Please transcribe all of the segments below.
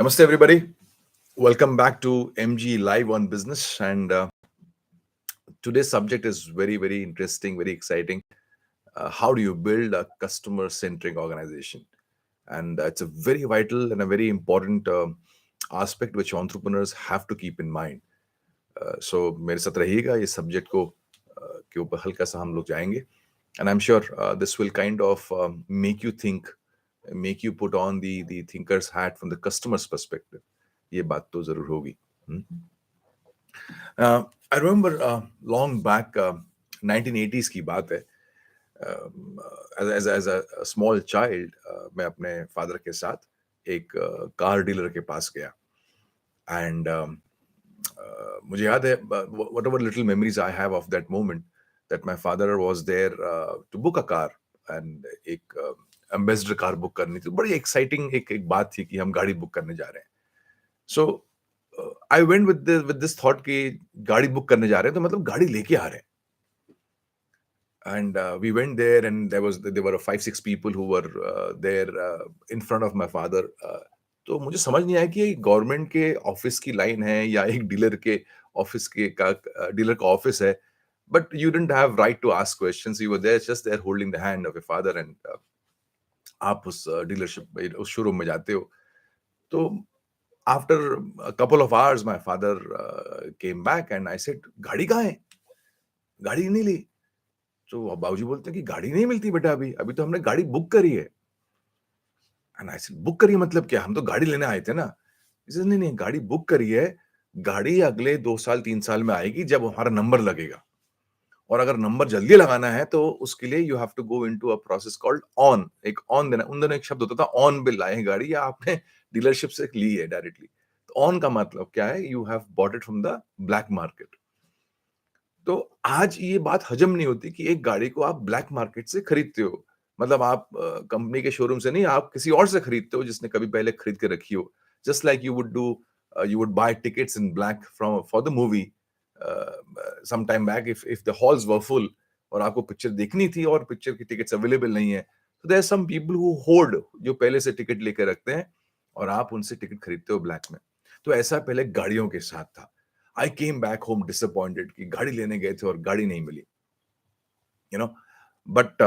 Namaste, everybody. Welcome back to MG Live on Business. And today's subject is very, very interesting, very exciting. How do you build a customer centric organization? And it's a very vital and a very important aspect which entrepreneurs have to keep in mind. So, मेरे साथ रहिएगा ये subject को के ऊपर हल्का सा हम लोग जाएंगे. And I'm sure this will kind of make you think, make you put on the thinker's hat from the customer's perspective. ये बात तो जरूर होगी. I remember long back, 1980s की बात है. As a small child, मैं अपने फादर के साथ एक कार डीलर के पास गया. And मुझे याद है, whatever little memories I have of that moment, that my father was there to book a car. And एक एम्बेसडर कार बुक करनी थी. बड़ी एक्साइटिंग एक बात थी कि हम गाड़ी बुक करने जा रहे हैं. So I went with this thought कि गाड़ी बुक करने जा रहे हैं तो मतलब गाड़ी लेके आ रहे हैं. And we went there, and there were 5-6 people who were there in front of my father. तो मुझे समझ नहीं आया कि ये गवर्नमेंट के ऑफिस की लाइन है या एक डीलर के ऑफिस के डीलर का ऑफिस है. But you didn't have right to ask questions. You were there just there holding the hand of your father. And आप उस डीलरशिप उस शोरूम में जाते हो. तो after a couple of hours, my father came back, and I said, गाड़ी कहाँ है? गाड़ी नहीं ली. तो बाबूजी बोलते हैं कि गाड़ी नहीं मिलती बेटा, अभी अभी तो हमने गाड़ी बुक करी है. And I said, बुक करी मतलब क्या? हम तो गाड़ी लेने आए थे ना. He says, नहीं नहीं, गाड़ी बुक करी है. गाड़ी अगले 2 साल 3 साल में आएगी जब हमारा नंबर लगेगा. और अगर नंबर जल्दी लगाना है तो उसके लिए you have to go into a process called on. एक ऑन देना. उन दिनों एक शब्द होता था ऑन बिल. लाए हैं गाड़ी या आपने डीलरशिप से ली है डायरेक्टली. तो ऑन का मतलब क्या है? You have bought it from the black market. तो आज ये बात हजम नहीं होती कि एक गाड़ी को आप ब्लैक मार्केट से खरीदते हो. मतलब आप कंपनी के शोरूम से नहीं, आप किसी और से खरीदते हो जिसने कभी पहले खरीद के रखी हो. Just like you would buy tickets in black for the movie some time back if the halls were full और आपको पिक्चर देखनी थी और पिक्चर की टिकट्स अवेलेबल नहीं है. तो there are some people who hoard, जो पहले से टिकट लेकर रखते हैं और आप उनसे टिकट खरीदते हो ब्लैक में. तो ऐसा पहले गाड़ियों के साथ था. I came back home disappointed कि गाड़ी लेने गए थे और गाड़ी नहीं मिली. You know, but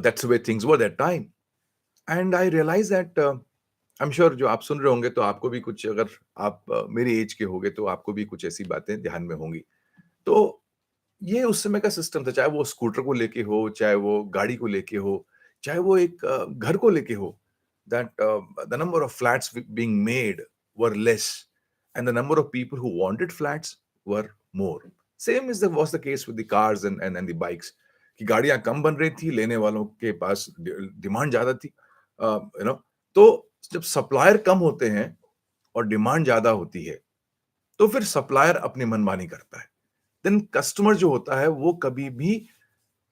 that's the way things were that time. And I realize that I am sure जो आप सुन रहे होंगे तो आपको भी कुछ, अगर आप मेरी एज के होंगे तो आपको भी कुछ ऐसी बातें ध्यान में होंगी. तो ये उस समय का सिस्टम था. चाहे वो स्कूटर को लेके हो, चाहे वो गाड़ी को लेके हो, चाहे वो एक घर को लेके हो. That the number of flats being made were less, and the number of people who wanted flats were more. Same is the was the case with the cars and the bikes. कि गाड़ियां कम बन रही थी, लेने वालों के पास demand ज्यादा थी. यू नो, तो जब सप्लायर कम होते हैं और डिमांड ज्यादा होती है तो फिर सप्लायर अपनी मनमानी करता है. देन कस्टमर जो होता है वो कभी भी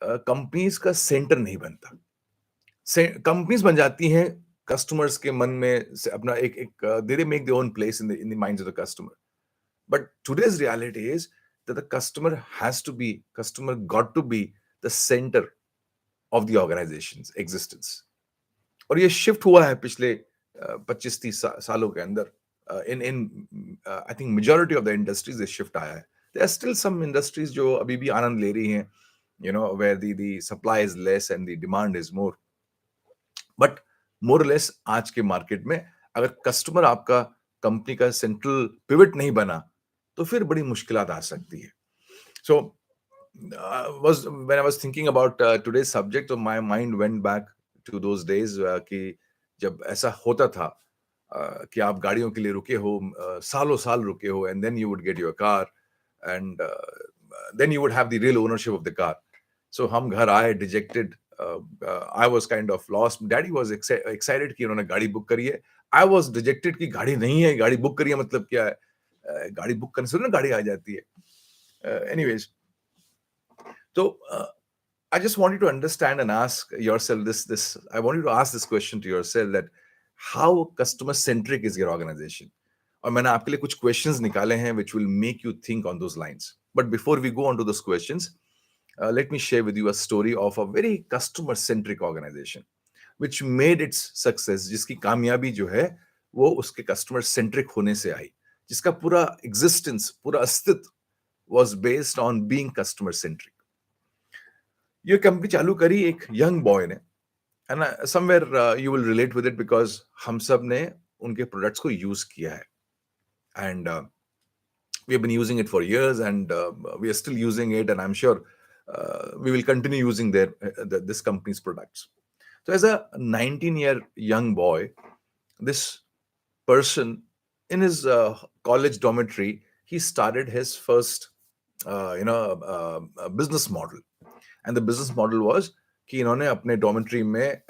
कंपनीज का सेंटर नहीं बनता. कंपनीज बन जाती हैं कस्टमर्स के मन में से अपना एक they make their own place in the minds of the customer. But today's reality is that the customer got to be the centre of the organisation's existence. और ये शिफ्ट हुआ है पिछले 25-30 सालों के अंदर. In I think majority of the industries ये shift आया है. There are still some industries जो अभी भी आनंद ले रही हैं, you know, where the supply is less and the demand is more. But more less आज के मार्केट में अगर कस्टमर आपका कंपनी का सेंट्रल पिवट नहीं बना तो फिर बड़ी मुश्किलात आ सकती है. सो when I was thinking about today's subject, so my mind went back to those days कि जब ऐसा होता था कि आप गाड़ियों के लिए रुके हो, सालों साल रुके हो, and then you would get your car and then you would have the real ownership of the car. So हम घर आए dejected. I was kind of lost. Daddy was excited कि उन्होंने गाड़ी बुक करी है. I was dejected कि गाड़ी नहीं है. गाड़ी बुक करी है मतलब क्या है? गाड़ी बुक करने से ना गाड़ी आ जाती है. Anyways, so I just wanted to understand and ask yourself this. I wanted to ask this question to yourself, that how customer centric is your organization? और मैंने आपके लिए कुछ questions निकाले हैं which will make you think on those lines. But before we go on to those questions, let me share with you a story of a very customer centric organization which made its success, जिसकी कामयाबी जो है वो उसके customer centric होने से आई, जिसका पूरा एग्जिस्टेंस, पूरा अस्तित्व was based on being customer centric. ये कंपनी चालू करी एक यंग बॉय ने, and somewhere you will relate with it because हम सब ने उनके प्रोडक्ट्स को यूज किया है, and we have been using it for years, and we are still using it, and I'm sure we will continue using this company's products. So as a 19-year young boy, this person in his college dormitory, he started his first business model. And the business model was कि इन्होंने अपने dormitory में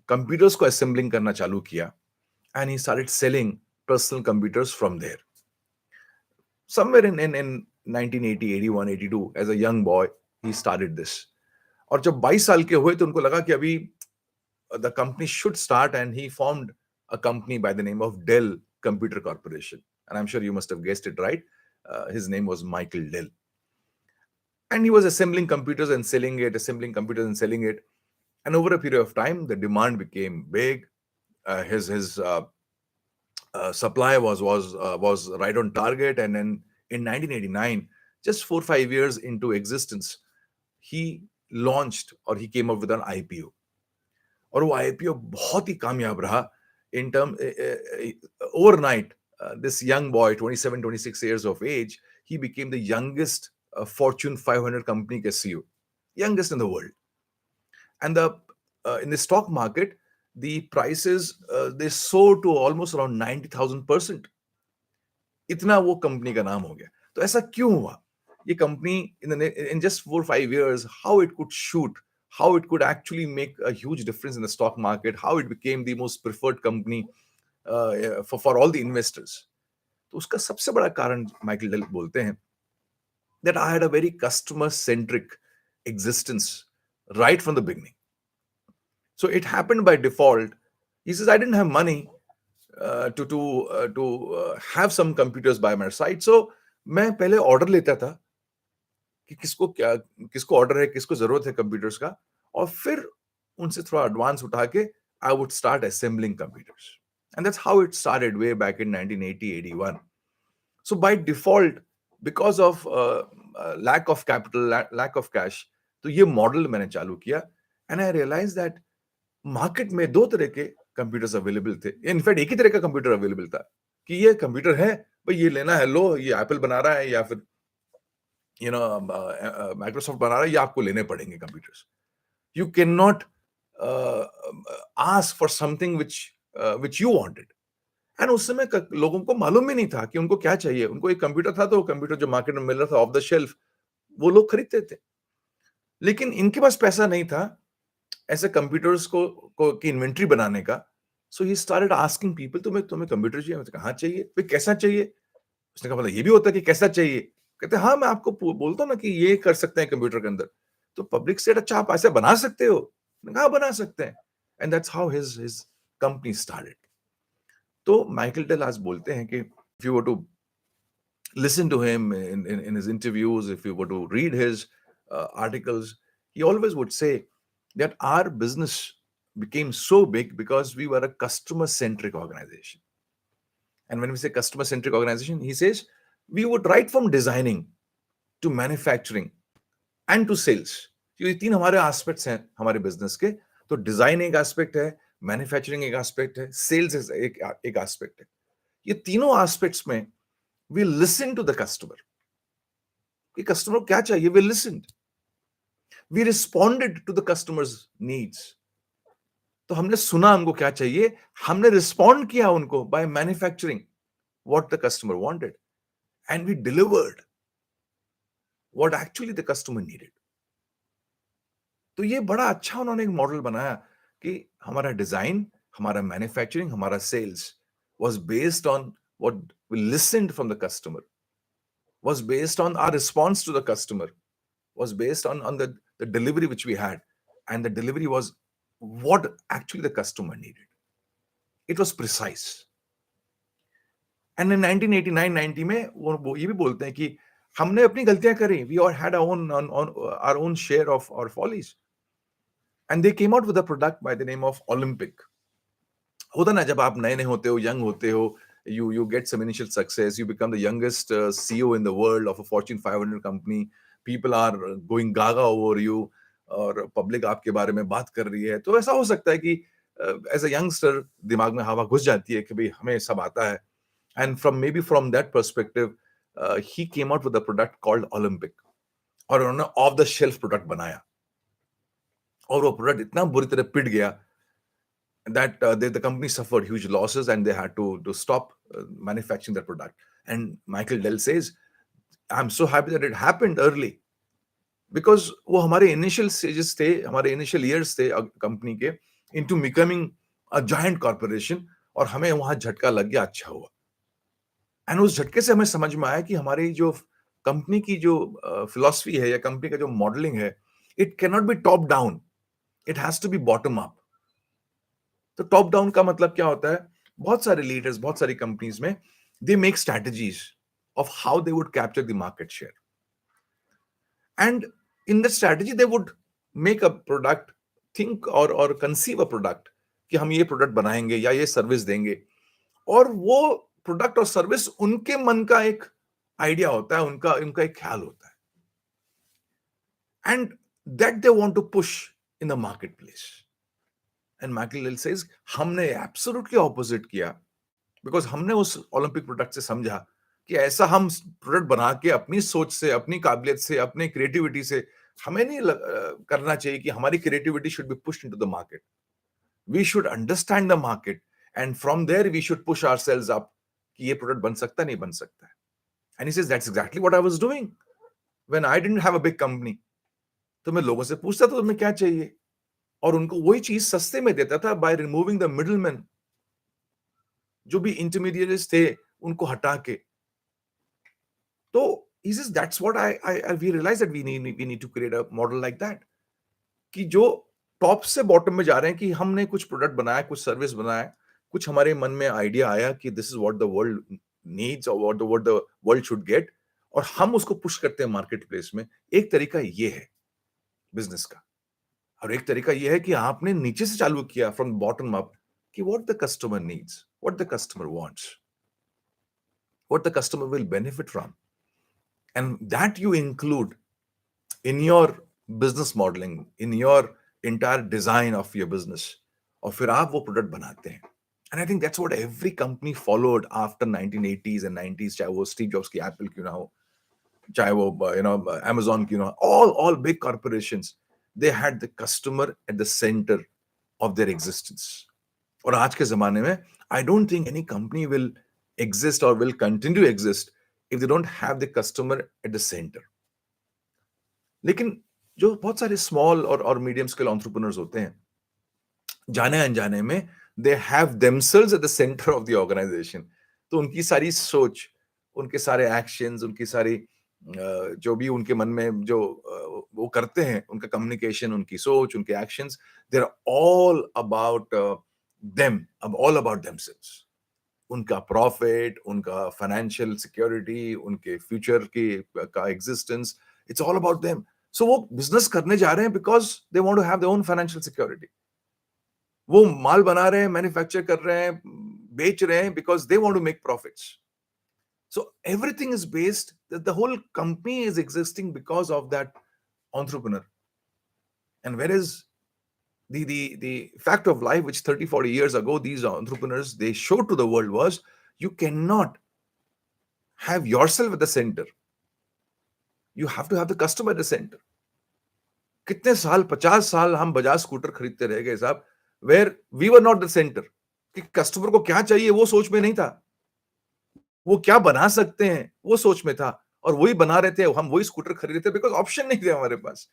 computers को assembling करना चालू किया, and he started selling personal computers from there. Somewhere in 1980, 81, 82, as a young boy, he started this. और जब 22 साल के हुए तो उनको लगा कि अभी the company should start, and he formed a company by the name of Dell Computer Corporation. And I'm sure you must have guessed it right. His name was Michael Dell. And he was assembling computers and selling it, assembling computers and selling it. And over a period of time, the demand became big. His supply was right on target. And then in 1989, just 4-5 years into existence, he launched, or he came up with an IPO. और वो IPO बहुत ही कामयाब रहा. In term overnight, this young boy, 27, 26 years of age, he became the youngest Fortune 500 company के CEO, youngest in the world. And in the stock market, the prices they soared to almost around 90,000%. इतना वो company का नाम हो गया. तो ऐसा क्यों हुआ? ये company in just 4-5 years, how it could shoot, how it could actually make a huge difference in the stock market, how it became the most preferred company for all the investors. तो उसका सबसे बड़ा कारण Michael Dell बोलते हैं that I had a very customer-centric existence right from the beginning. So it happened by default. He says, I didn't have money to have some computers by my side. So मैं पहले order लेता था कि किसको order है, किसको जरूरत है कंप्यूटर्स का, और फिर उनसे थोड़ा एडवांस उठा के I would start assembling computers. And that's how it started way back in 1980-81. So by default, because of lack of capital, lack of cash, तो ये मॉडल मैंने चालू किया. And I realized that market में दो तरह के कंप्यूटर्स अवेलेबल थे. इनफैक्ट एक ही तरह का कंप्यूटर अवेलेबल था कि ये कंप्यूटर है भाई, ये लेना है, लो, ये एप्पल बना रहा है या फिर माइक्रोसॉफ्ट बना रहा है, ये आपको लेने पड़ेंगे computers. You can not ask for something which you wanted. And उस समय लोगों को मालूम ही नहीं था कि उनको क्या चाहिए. उनको एक कंप्यूटर था, तो कंप्यूटर जो मार्केट में मिल रहा था ऑफ द शेल्फ, वो लोग खरीदते थे. लेकिन इनके पास पैसा नहीं था ऐसे कंप्यूटर्स को की इन्वेंट्री बनाने का. सो ही स्टार्टेड आस्किंग पीपल, तुम्हें कंप्यूटर चाहिए? मैंने कहा हाँ चाहिए. भाई कैसा चाहिए? उसने कहा मतलब ये भी होता है कि कैसा चाहिए? कहते हाँ, मैं आपको बोलता हूँ ना कि ये कर सकते हैं कंप्यूटर के अंदर. तो पब्लिक सेड अच्छा आप ऐसे बना सकते हो? मैंने कहा बना सकते हैं. And that's how his company started. तो माइकल डेल आज बोलते हैं कि if you were to listen to him in his interviews, if you were to read his articles, he always would say that our business became so big because we were a customer-centric organization. And when we say customer-centric organization, he says we would right from designing to manufacturing and to sales. ये तीन हमारे aspects हैं हमारे business के. तो design एक aspect है, manufacturing एक aspect है, sales एक aspect है. ये तीनों aspects में we listened to the customer. कि customer को क्या चाहिए? We listened. We responded to the customer's needs. तो हमने सुना उनको क्या चाहिए, हमने respond किया उनको by manufacturing what the customer wanted, and we delivered what actually the customer needed. तो ये बड़ा अच्छा उन्होंने एक मॉडल बनाया कि हमारा डिजाइन, हमारा मैन्युफैक्चरिंग, हमारा sales was based on what we listened from the customer, was based on our response to the customer, was based on the delivery which we had, and the delivery was what actually the customer needed. It was precise. And in 1989-90 में वो ये भी बोलते हैं कि हमने अपनी गलतियां करी. We all had our own share of our follies. And they came out with a product by the name of Olympic. होता ना, जब आप नए नए होते हो, यंग होते हो, you get some initial success, you become the youngest CEO in the world of a Fortune 500 company, people are going gaga over you, और पब्लिक आपके बारे में बात कर रही है, तो ऐसा हो सकता है कि एज अ यंगस्टर दिमाग में हवा घुस जाती है कि भाई हमें सब आता है. And from that perspective he came out with a product called Olympic, और उन्होंने ऑफ द शेल्फ प्रोडक्ट बनाया, और वो प्रोडक्ट इतना बुरी तरह पिट गया that the company suffered huge losses and they had to stop manufacturing that product. And Michael Dell says, I'm so happy that it happened early, because वो हमारे initial stages थे, हमारे initial years थे company के into becoming a giant corporation, और हमें वहां झटका लग गया, अच्छा हुआ. एंड उस झटके से हमें समझ में आया कि हमारी जो कंपनी की जो फिलॉसफी है या कंपनी का जो मॉडलिंग है, it can not be top down, it has to be bottom up. तो टॉप डाउन का मतलब क्या होता है? बहुत सारे लीडर्स, बहुत सारी कंपनीज में, they make strategies of how they would capture the market share, and in the strategy they would make a product, think और कंसीव अ प्रोडक्ट कि हम ये प्रोडक्ट बनाएंगे या ये सर्विस देंगे, और वो प्रोडक्ट और सर्विस उनके मन का एक आइडिया होता है, उनका उनका एक ख्याल होता है, and that they want to push in the market place. And Michael Dell says, हमने एब्सोल्युटली ऑपोजिट किया, बिकॉज हमने उस ओलंपिक प्रोडक्ट से समझा कि ऐसा हम प्रोडक्ट बना के अपनी सोच से, अपनी काबिलियत से, अपनी क्रिएटिविटी से, हमें नहीं करना चाहिए कि हमारी creativity should be pushed into the market. We should understand the market, and from there we should push ourselves up कि ये प्रोडक्ट बन सकता है, नहीं बन सकता है. And he says that's exactly what I was doing when I didn't have a big company. तो मैं लोगों से पूछता था तुम्हें क्या चाहिए, और उनको वही चीज सस्ते में देता था बाय रिमूविंग द मिडलमैन, जो भी इंटरमीडिएट्स थे उनको हटा के. तो he says that's what I we realize that we need to create a model like that, कि जो टॉप से बॉटम में जा रहे हैं, कि हमने कुछ प्रोडक्ट बनाया, कुछ सर्विस बनाया, कुछ हमारे मन में आइडिया आया कि this is what the world needs और what the world should get, और हम उसको पुश करते हैं मार्केट प्लेस में. एक तरीका ये है बिजनेस का, और एक तरीका ये है कि आपने नीचे से चालू किया फ्रॉम बॉटम अप, कि what the customer needs, what the customer wants, what the customer will benefit from, and that you include in your business modeling, in your entire design of your business, और फिर आप वो product बनाते हैं. And I think that's what every company followed after 1980s and 90s, चाहे वो Steve jobs की Apple क्यों ना हो, चाहे वो Amazon क्यों ना हो, all big corporations, they had the customer at the center of their existence. और आज के जमाने में I don't think any company will exist or will continue to exist if they don't have the customer at the center. लेकिन जो बहुत सारे small और मीडियम स्केल एंटरप्रेन्योर्स होते हैं, जाने अनजाने में they have themselves at the centre of the organisation. तो उनकी सारी सोच, उनके सारे एक्शंस, उनकी सारी जो भी उनके मन में जो वो करते हैं, उनका कम्युनिकेशन, उनकी सोच, उनके actions, they are all about them, all about themselves. उनका प्रॉफिट, उनका फाइनेंशियल सिक्योरिटी, उनके फ्यूचर की का existence, it's all about them. So वो बिजनेस करने जा रहे हैं because they want to have their own financial security. वो माल बना रहे हैं, मैन्युफैक्चर कर रहे हैं, बेच रहे हैं because they want to make profits. So everything is based, the whole company is existing because of that entrepreneur. And whereas the fact of life which 30-40 years ago these entrepreneurs they showed to the world was, you cannot have yourself at the center, you have to have the customer at the center. कितने साल, 50 साल हम Bajaj scooter खरीदते रह गए साहब, where we were not the centre, कि customer को क्या चाहिए वो सोच में नहीं था, वो क्या बना सकते हैं वो सोच में था, और वही बना रहे थे, हम वही स्कूटर खरीद रहे थे बिकॉज ऑप्शन नहीं थे हमारे पास,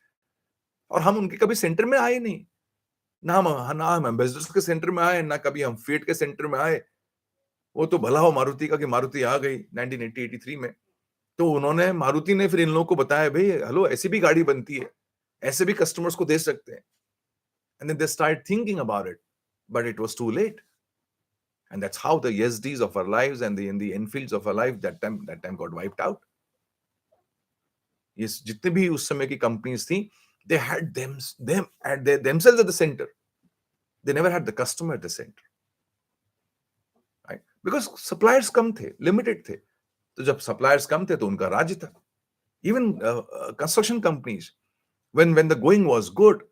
और हम उनके कभी सेंटर में आए नहीं. ना हम एम्बेसडर्स के सेंटर में आए, ना कभी हम फेट के सेंटर में आए. वो तो भला हो मारुति का कि मारुति आ गई 1983 में, तो उन्होंने, मारुति ने फिर इन लोगों को बताया, भाई हेलो ऐसी भी गाड़ी बनती है, ऐसे भी कस्टमर्स को दे सकते हैं. And then they started thinking about it, but it was too late. And that's how the YesDs of our lives and the Enfields of our life that time got wiped out. ये जितने भी उस समय की companies थी, they had them at themselves at the center. They never had the customer at the center. Because suppliers कम थे, limited थे. तो जब सप्लायर्स कम थे तो उनका राज्य था. Even construction companies, when the going was good,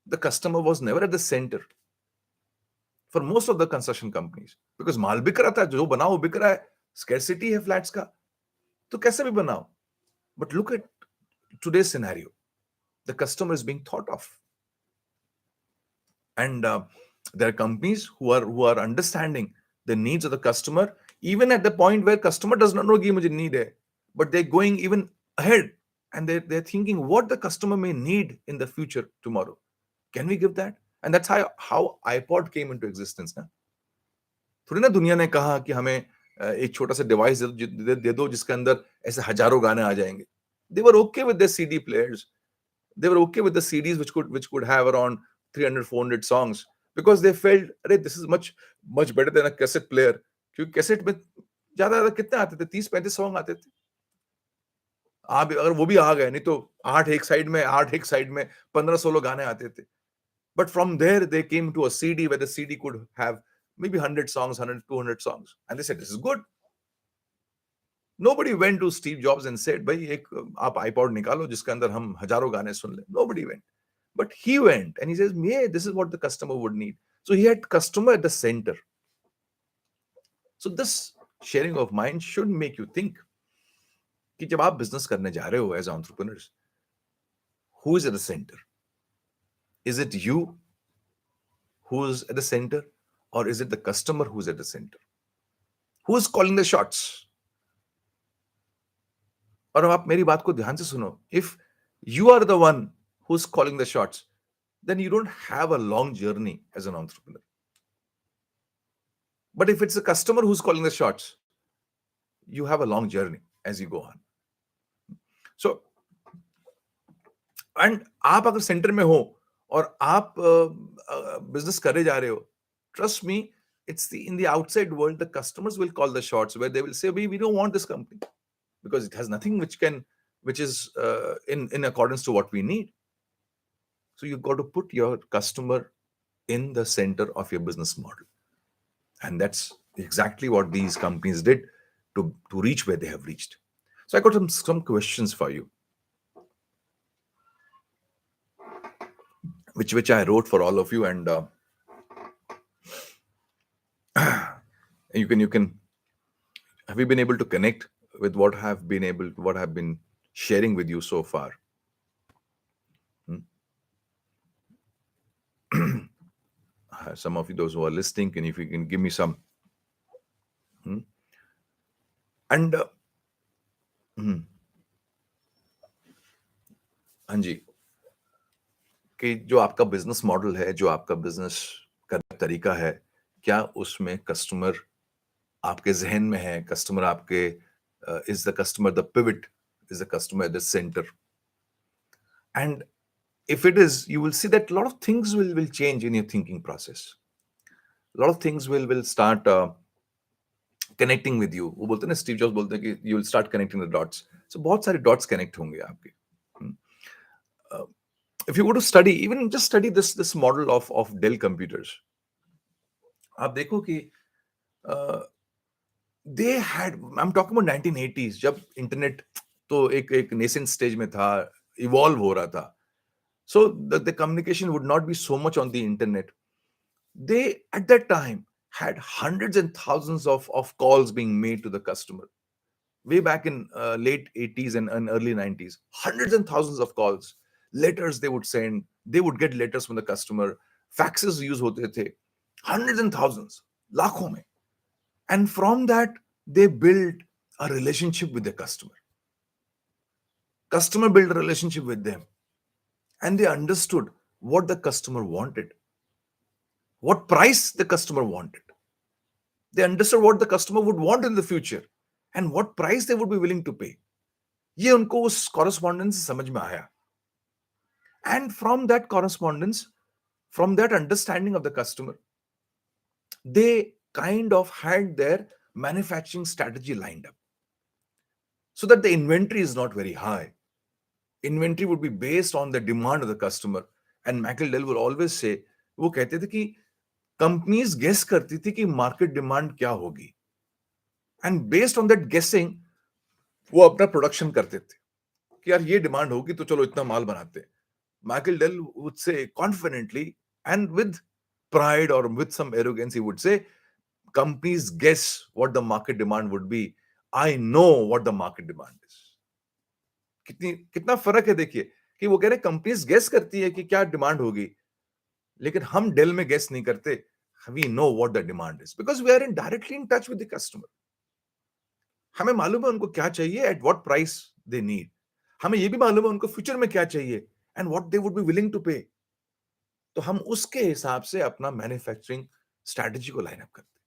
the customer was never at the center for most of the construction companies, because माल बिक रहा था, जो बनाओ बिक रहा है, scarcity है फ्लैट्स का, तो कैसे भी बनाओ. But look at today's scenario, the customer is being thought of, and there are companies who are understanding the needs of the customer, even at the point where customer does not know कि मुझे need है, but they're going even ahead, and they're thinking what the customer may need in the future tomorrow. Can we give that? And that's how iPod came into existence ना. थोड़ी ना दुनिया ने कहा कि हमें एक छोटा सा डिवाइस दे दो जिसके अंदर ऐसे हजारों गाने आ जाएंगे. They were okay with their CD players. They were okay with the CDs which could have around 300 400 songs, because they felt अरे this is much better than a cassette player. क्योंकि कैसेट में ज्यादा कितने आते थे, 30-35 सॉन्ग आते थे. आप अगर वो भी आ गए, नहीं तो 8 एक साइड में 15-16 गाने आते थे. But from there, they came to a CD where the CD could have maybe 100 songs, 100, 200 songs. And they said, this is good. Nobody went to Steve Jobs and said, भाई एक आप iPod निकालो जिसके अंदर हम हजारों गाने सुन ले. Nobody went. But he went and he says, yeah, this is what the customer would need. So he had customer at the center. So this sharing of mind should make you think कि जब आप business करने जा रहे हो as entrepreneurs, who is at the center? Is it you who's at the center, or is it the customer who's at the center? Who's calling the shots? और अब आप मेरी बात को ध्यान से सुनो. If you are the one who's calling the shots, then you don't have a long journey as an entrepreneur. But if it's a customer who's calling the shots, you have a long journey as you go on. So, and आप अगर centre में हो और आप business करे जा रहे हो, trust me, it's in the outside world, the customers will call the shots, where they will say, we don't want this company because it has nothing which is in accordance to what we need. So you've got to put your customer in the center of your business model, and that's exactly what these companies did to reach where they have reached. So I got some questions for you, which I wrote for all of you, and you can have you been able to connect with what I've been sharing with you so far? Some of you, those who are listening, if you can give me some. And हाँ जी, कि जो आपका business model है, जो आपका business का तरीका है, क्या उसमें कस्टमर आपके जहन में है? कस्टमर आपके is the customer the pivot? Is the customer at the center? And if it is, you will see that a lot of things will change in your thinking process. A lot of things will start connecting with you. वो बोलते हैं ना, Steve jobs बोलते हैं कि you will start connecting the dots. So बहुत सारे dots connect होंगे आपके. If you go to study, even just study this model of Dell computers, आप देखो कि they had, I'm talking about 1980s, जब इंटरनेट तो एक nascent stage में था, evolve हो रहा था. So the communication would not be so much on the internet. They at that time had hundreds and thousands of calls being made to the customer. Way back in late 80s and early 90s, hundreds and thousands of calls. Letters they would send, they would get letters from the customer. Faxes use होते थे, hundreds and thousands, लाखों में. And from that, they built a relationship with the customer. Customer built a relationship with them. And they understood what the customer wanted, what price the customer wanted. They understood what the customer would want in the future and what price they would be willing to pay. ये उनको उस correspondence से समझ में आया. And from that correspondence, from that understanding of the customer, they kind of had their manufacturing strategy lined up so that the inventory is not very high. Inventory would be based on the demand of the customer. And McEldell will always say, वो कहते थे कि companies guess करती थी कि market demand क्या होगी. And based on that गेसिंग वो अपना प्रोडक्शन करते थे कि यार ये डिमांड होगी तो चलो इतना माल बनाते हैं. Michael Dell would say confidently and with pride or with some arrogance, he would say, companies guess what the market demand would be. I know what the market demand is. कितना फर्क है देखिए कि वो कह रहे कंपनीज गेस करती है कि क्या डिमांड होगी, लेकिन हम डेल में गेस नहीं करते. We know what the demand is because we are in directly in touch with the customer. हमें मालूम है उनको क्या चाहिए, at what price they need. हमें ये भी मालूम है उनको फ्यूचर में क्या चाहिए and what they would be willing to pay. तो हम उसके हिसाब से अपना मैन्युफैक्चरिंग स्ट्रैटेजी को लाइन अप करते हैं.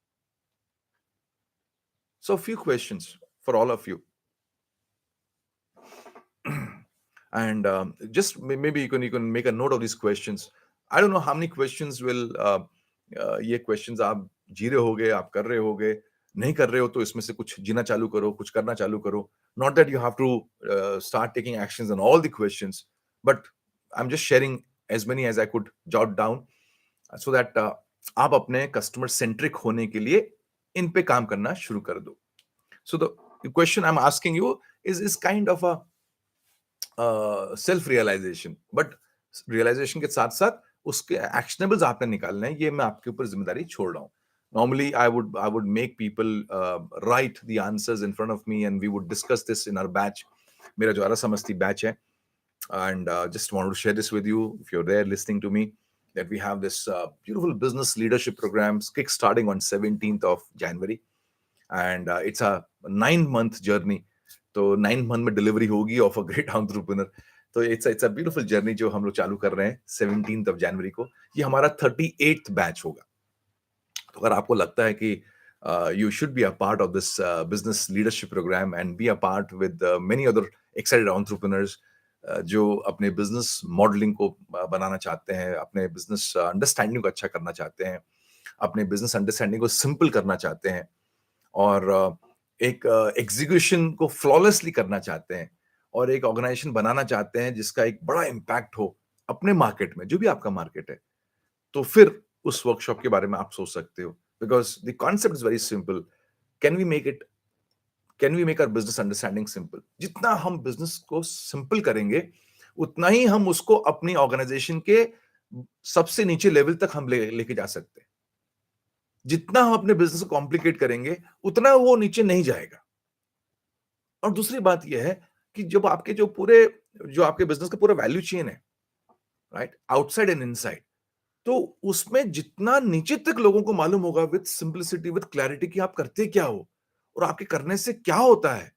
So few questions for all of you. And just maybe you can make a note of these questions. I don't know how many questions will ये questions आप जी रहे होगे, आप कर रहे होगे, नहीं कर रहे हो तो इसमें से कुछ जीना चालू करो, कुछ करना चालू करो. Not that you have to start taking actions on all the questions, but I'm just sharing as many as I could jot down so that आप अपने customer centric होने के लिए इन पे काम करना शुरू कर दो. So the question I'm asking you is kind of a self realisation, but realisation के साथ साथ उसके एक्शनेबल्स आपने निकालने हैं. ये मैं आपके ऊपर जिम्मेदारी छोड़ रहा हूँ. Normally, I would make people write the answers in front of me, and we would discuss this in our batch. मेरा जो आरा समस्ती batch है, and just wanted to share this with you if you're there listening to me, that we have this beautiful business leadership program kick starting on 17th of January, and it's a 9-month journey. तो 9 month में delivery होगी of a great entrepreneur. तो it's a beautiful journey जो हम लोग चालू कर रहे हैं 17th ऑफ जनवरी को. ये हमारा 38th बैच होगा. तो अगर आपको लगता है कि you should be a part of this business leadership program and be a part with many other excited entrepreneurs जो अपने बिजनेस मॉडलिंग को बनाना चाहते हैं, अपने बिजनेस अंडरस्टैंडिंग को अच्छा करना चाहते हैं, अपने बिजनेस अंडरस्टैंडिंग को सिंपल करना चाहते हैं, और एक एग्जीक्यूशन को फ्लॉलेसली करना चाहते हैं, और एक ऑर्गेनाइजेशन बनाना चाहते हैं जिसका एक बड़ा इम्पैक्ट हो अपने मार्केट में, जो भी आपका मार्केट है, तो फिर उस वर्कशॉप के बारे में आप सोच सकते हो. Because the concept is very simple. Can we make it can we make our business understanding simple. जितना हम बिजनेस को सिंपल करेंगे उतना ही हम उसको अपनी ऑर्गेनाइजेशन के सबसे नीचे लेवल तक हम लेके जा सकते हैं. जितना हम अपने बिजनेस को कॉम्प्लिकेट करेंगे उतना वो नीचे नहीं जाएगा. और दूसरी बात यह है कि जब आपके जो आपके बिजनेस का पूरा वैल्यू चेन है, राइट, आउटसाइड एंड इनसाइड, तो उसमें जितना नीचे तक लोगों को मालूम होगा विद सिंपलिसिटी, विद क्लैरिटी कि आप करते क्या हो और आपके करने से क्या होता है,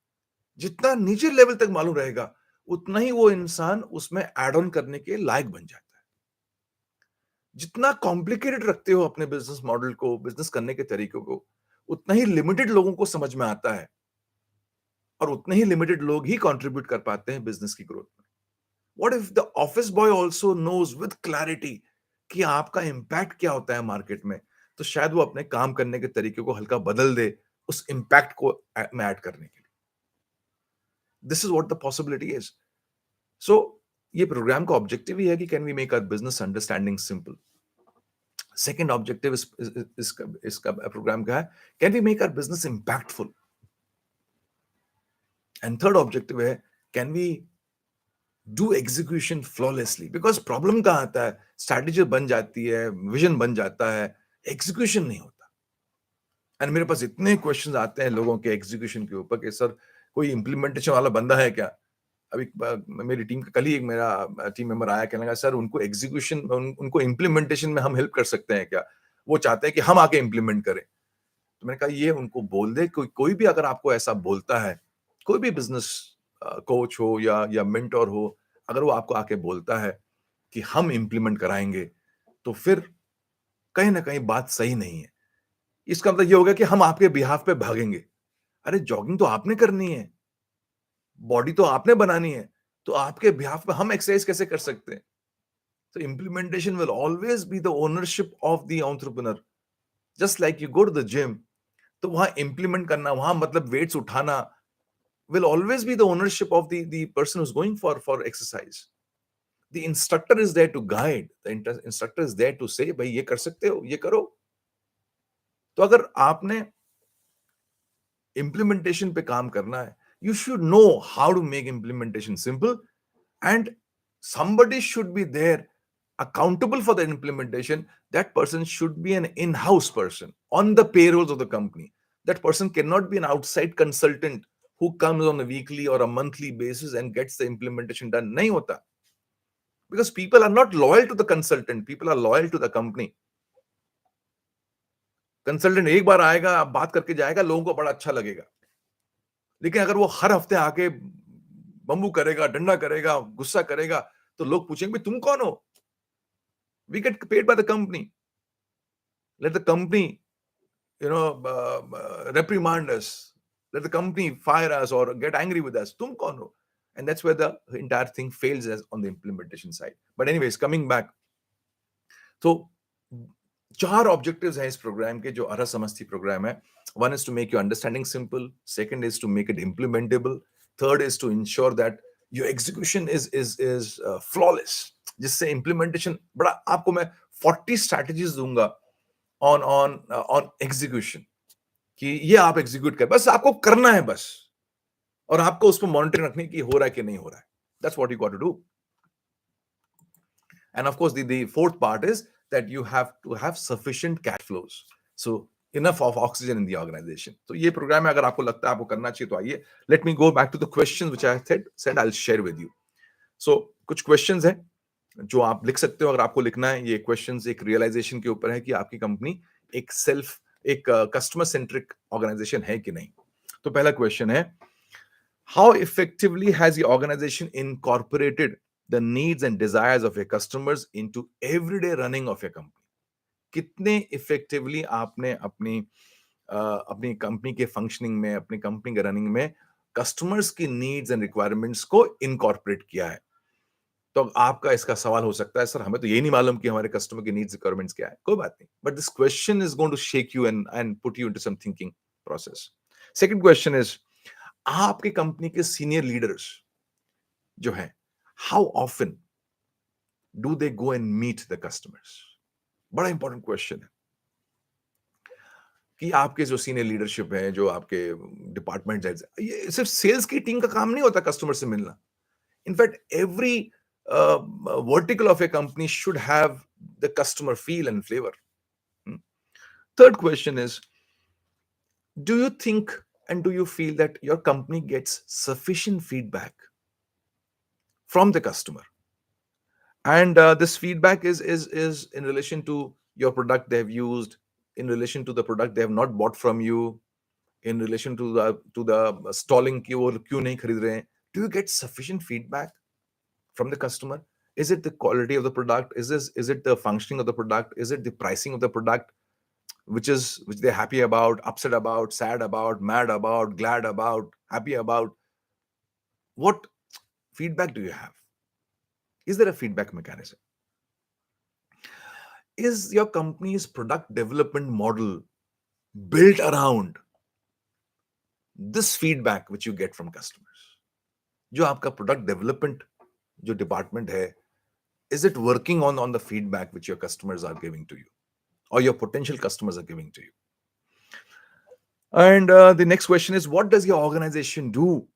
जितना नीचे लेवल तक मालूम रहेगा उतना ही वो इंसान उसमें एड ऑन करने के लायक बन जाता है. जितना कॉम्प्लिकेटेड रखते हो अपने बिजनेस मॉडल को, बिजनेस करने के तरीकों को, उतना ही लिमिटेड लोगों को समझ में आता है, और उतने ही लिमिटेड लोग ही कंट्रीब्यूट कर पाते हैं बिजनेस की ग्रोथ में. What if the office boy also knows with clarity कि आपका इंपैक्ट क्या होता है मार्केट में, तो शायद वो अपने काम करने के तरीके को हल्का बदल दे उस इंपैक्ट को में ऐड करने के लिए. This is what the possibility is. So ये प्रोग्राम का ऑब्जेक्टिव ही है कि can we make our business understanding simple. Second objective इसका प्रोग्राम का है, can we make our business impactful. And third objective है, can we do execution flawlessly. Because problem कहां आता है, स्ट्रैटेजी बन जाती है, विजन बन जाता है, एग्जीक्यूशन नहीं होता. एंड मेरे पास इतने क्वेश्चंस आते हैं लोगों के एग्जीक्यूशन के ऊपर कि सर कोई इंप्लीमेंटेशन वाला बंदा है क्या. अभी मेरी टीम का कल ही एक मेरा टीम मेंबर आया, कहने लगा सर उनको एग्जीक्यूशन उनको इंप्लीमेंटेशन में हम हेल्प कर सकते हैं क्या, वो चाहते हैं कि हम आके इंप्लीमेंट करें. तो मैंने कहा ये उनको बोल दे, कोई भी अगर आपको ऐसा बोलता है, कोई भी बिजनेस कोच हो या मेंटर हो, अगर वो आपको आके बोलता है कि हम इंप्लीमेंट कराएंगे, तो फिर कहीं ना कहीं बात सही नहीं है. इसका मतलब ये होगा कि हम आपके बिहाफ पे भागेंगे. अरे जॉगिंग तो आपने करनी है, बॉडी तो आपने बनानी है, तो आपके बिहाफ पे हम एक्सरसाइज कैसे कर सकते हैं. तो implementation will always be the ownership of the entrepreneur. Just like you go to the gym, तो वहां इंप्लीमेंट करना, वहां मतलब वेट्स उठाना will always be the ownership of the person who's going for exercise. The instructor is there to guide. The instructor is there to say भाई ये कर सकते हो, ये करो. तो अगर आपने इम्प्लीमेंटेशन पे काम करना है, you should know how to make implementation simple, and somebody should be there accountable for the implementation. That person should be an in-house person on the payrolls of the company. That person cannot be an outside consultant who comes on a weekly or a monthly basis and gets the implementation done. Nahi hota. Because people are not loyal to the consultant, people are loyal to the company. Consultant एक बार आएगा, बात करके जाएगा, लोगों को बड़ा अच्छा लगेगा, लेकिन अगर वो हर हफ्ते आके बम्बू करेगा, डंडा करेगा, गुस्सा करेगा, तो लोग पूछेंगे तुम कौन हो? We get paid by the company. Let the company, reprimand us. Let the company fire us or get angry with us. Tum kaun ho? And that's where the entire thing fails as on the implementation side. But anyways, coming back. So, 4 objectives हैं इस programme के, जो अरह समस्ती programme है. One is to make your understanding simple. Second is to make it implementable. Third is to ensure that your execution is flawless. जिससे implementation बड़ा, आपको मैं 40 strategies दूंगा on execution, कि ये आप execute कर, बस आपको करना है बस, और आपको उस पर मॉनिटरिंग रखनी कि हो रहा है कि नहीं हो रहा है. That's what you got to do. And of course, the fourth part is that you have to have sufficient cash flows. So enough of oxygen in the organization. So ये प्रोग्राम है, अगर आपको लगता है आपको करना चाहिए तो आइए. Let me go back to the questions which I said I'll share with you. So कुछ questions हैं जो आप लिख सकते हो अगर आपको लिखना है. ये questions एक realization के ऊपर है कि आपकी कंपनी एक customer centric organization है कि नहीं. तो पहला question है, how effectively has the organization incorporated the needs and desires of your customers into everyday running of your company? कितने इफेक्टिवली आपने अपनी कंपनी के फंक्शनिंग में, अपनी कंपनी के रनिंग में कस्टमर्स की नीड्स एंड रिक्वायरमेंट्स को इनकॉर्पोरेट किया है. तो आपका इसका सवाल हो सकता है, सर हमें तो ये नहीं मालूम कि हमारे कस्टमर की नीड्स रिक्वायरमेंट्स क्या है. कोई बात नहीं, but this question is going to shake you and put you into some thinking process. Second question is, आपकी कंपनी के सीनियर लीडर्स जो हैं, how often do they go and meet the customers? बड़ा इंपॉर्टेंट क्वेश्चन है कि आपके जो सीनियर लीडरशिप है, जो आपके डिपार्टमेंट हेड्स, ये सिर्फ सेल्स की टीम का काम नहीं होता कस्टमर से मिलना. In fact every vertical of A company should have the customer feel and flavour. Third question is, do you think and do you feel that your company gets sufficient feedback from the customer? And this feedback is in relation to your product they have used, in relation to the product they have not bought from you, in relation to the stalling ki wo kyun nahi kharid rahe hain. Do you get sufficient feedback from the customer? Is it the quality of the product? Is it the functioning of the product? Is it the pricing of the product which they're happy about, upset about, sad about, mad about, glad about, happy about? What feedback do you have? Is there a feedback mechanism? Is your company's product development model built around this feedback which you get from customers? जो आपका product development जो department है, is it working on the feedback which your customers are giving to you, or your potential customers are giving to you? And the next question is, what does your organization do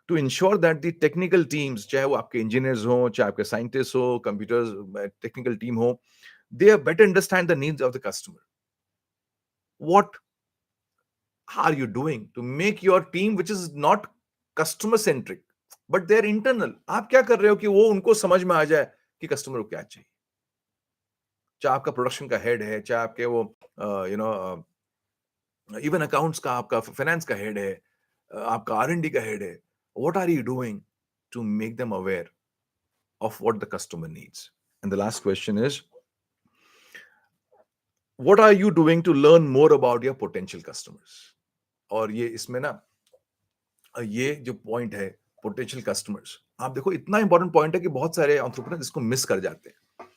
to ensure that the technical teams, चाहे वो आपके engineers हो, चाहे आपके scientists हो, computers technical team हो, they better understand the needs of the customer? What are you doing to make your team, which is not customer centric but they're internal, आप क्या कर रहे हो कि वो उनको समझ में आ जाए कि कस्टमर को क्या चाहिए? चाहे आपका प्रोडक्शन का हेड है, चाहे आपके वो इवन अकाउंट्स का, आपका फाइनेंस का हेड है, आपका R&D का हेड है. What are you doing to make them aware of what the customer needs? And the last question is, what are you doing to learn more about your potential customers? और ये इसमें ना, ये जो point है potential customers, आप देखो इतना इंपॉर्टेंट पॉइंट है कि बहुत सारे एंटरप्रेन्योर्स इसको मिस कर जाते हैं.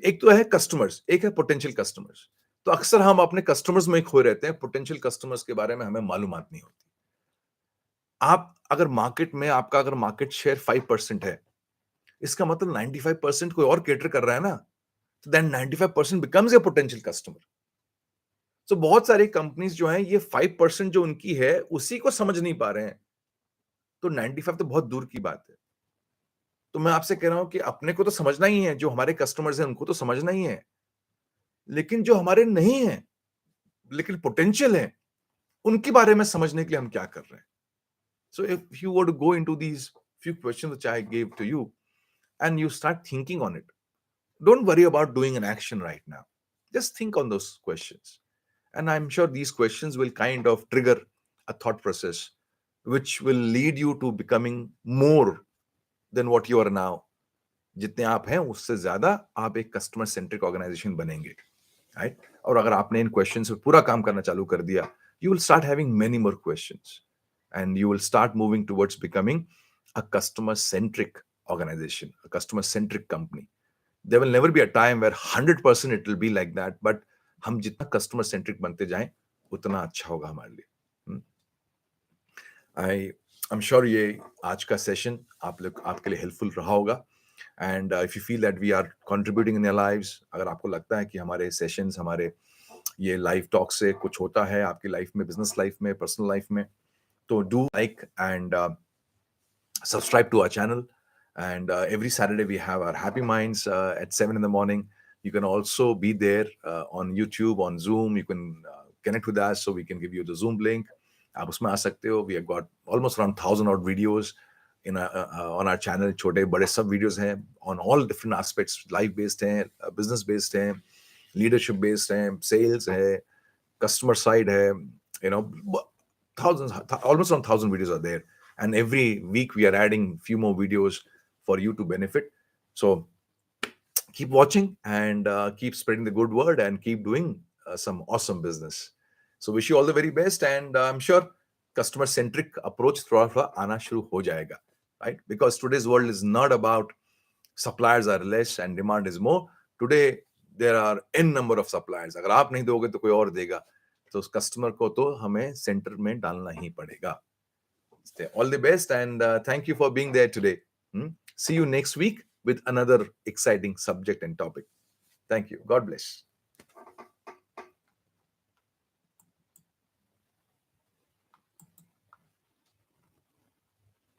एक तो है कस्टमर्स, एक है पोटेंशियल कस्टमर्स. तो अक्सर हम अपने कस्टमर्स में खोए रहते हैं, पोटेंशियल कस्टमर्स के बारे में हमें मालूमात नहीं होती. आप अगर मार्केट में, आपका अगर मार्केट शेयर 5% है, इसका मतलब 95% कोई और केटर कर रहा है ना, तो then 95% becomes a potential customer. तो बहुत सारी कंपनीज जो हैं ये 5% जो उनकी है उसी को समझ नहीं पा रहे हैं, तो 95 तो बहुत दूर की बात है। तो मैं आपसे कह रहा हूं कि अपने को तो समझना ही है, जो हमारे कस्टमर्स हैं उनको तो समझना ही है, लेकिन जो हमारे नहीं है लेकिन पोटेंशियल है, उनके बारे में समझने के लिए हम क्या कर रहे हैं। So if you were to go into these few questions which I gave to you and you start thinking on it, don't worry about doing an action right now. Just think on those questions. And I'm sure these questions will kind of trigger a thought process which will lead you to becoming more than what you are now. जितने आप हैं उससे ज्यादा आप एक customer centric organisation बनेंगे, right? और अगर आपने इन क्वेश्चंस पे पूरा काम करना चालू कर दिया, you will start having many more questions and you will start moving towards becoming a customer centric organization, a customer centric company. There will never be a time where 100% it will be like that, but हम जितना customer centric बनते जाएं उतना अच्छा होगा हमारे लिए। I'm sure ये आज का सेशन आपके लिए हेल्पफुल रहा होगा, and if you feel that we are contributing in your lives, अगर आपको लगता है कि हमारे सेशंस, हमारे ये लाइव टॉक से कुछ होता है आपकी लाइफ में, बिजनेस लाइफ में, पर्सनल लाइफ में, so do like and subscribe to our channel. And every Saturday we have our Happy Minds at 7 in the morning. You can also be there on YouTube, on Zoom. You can connect with us so we can give you the Zoom link. आप उसमें आ सकते हो. We have got almost around 1,000 odd videos on our channel. छोटे बड़े सब videos हैं on all different aspects. Life based हैं, business based हैं, leadership based हैं, sales है, customer side है, you know, thousands, almost around 1,000 videos are there, and every week we are adding few more videos for you to benefit. So keep watching and keep spreading the good word and keep doing some awesome business. So wish you all the very best, and I'm sure customer centric approach थोड़ा आना शुरू हो जाएगा, right? Because today's world is not about suppliers are less and demand is more. Today there are n number of suppliers. अगर आप नहीं दोगे तो कोई और देगा, तो उस कस्टमर को तो हमें सेंटर में डालना ही पड़ेगा. All the best, and thank you for being there today. See you next week with another exciting subject and topic. Thank you. God bless.